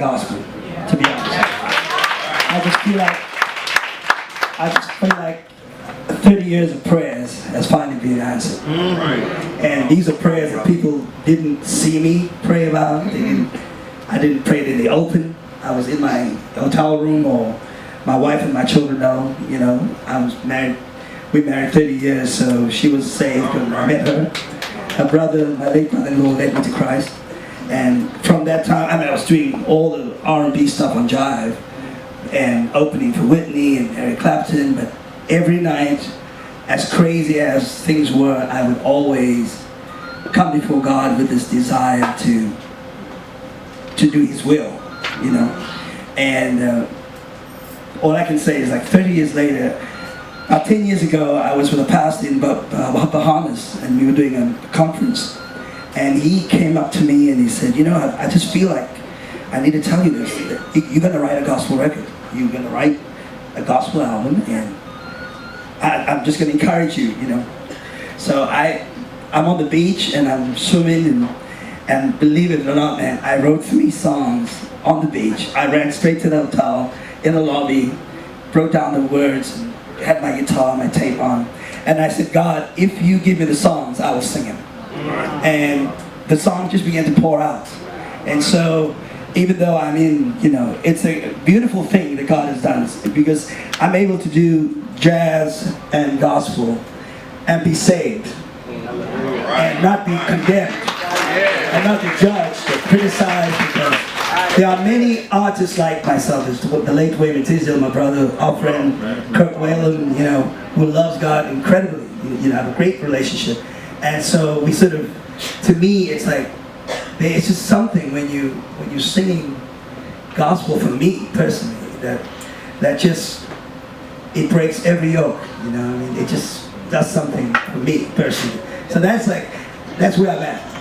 gospel, to be honest. I just feel like 30 years of prayers has finally been answered. And these are prayers that people didn't see me pray about. I didn't pray it in the open. I was in my hotel room, or my wife and my children know, you know, I was married. We married 30 years, so she was saved when I met her. Her brother, my late brother-in-law, led me to Christ. And from that time, I was doing all the R&B stuff on Jive and opening for Whitney and Eric Clapton, but every night, as crazy as things were, I would always come before God with this desire to do His will, you know. And all I can say is, like 30 years later, about 10 years ago, I was with a pastor in Bahamas, and we were doing a conference. And he came up to me and he said, you know, I just feel like I need to tell you this. You're going to write a gospel record. You're going to write a gospel album, and I'm just going to encourage you, you know. So I'm on the beach and I'm swimming, and believe it or not, man, I wrote 3 songs on the beach. I ran straight to the hotel in the lobby, wrote down the words, and had my guitar, my tape on, and I said, God, if you give me the songs, I will sing them. And the song just began to pour out. And so, even though I'm in, you know, it's a beautiful thing that God has done, because I'm able to do jazz and gospel and be saved and not be condemned and not be judged or criticized, because there are many artists like myself, the late Wayman Tisdale, my brother, our friend Kirk Whalen, you know, who loves God incredibly, you know, have a great relationship. And so we sort of, to me, it's like, it's just something when you're singing gospel, for me personally, that just, it breaks every yoke, you know. I mean, it just does something for me personally. So that's where I'm at.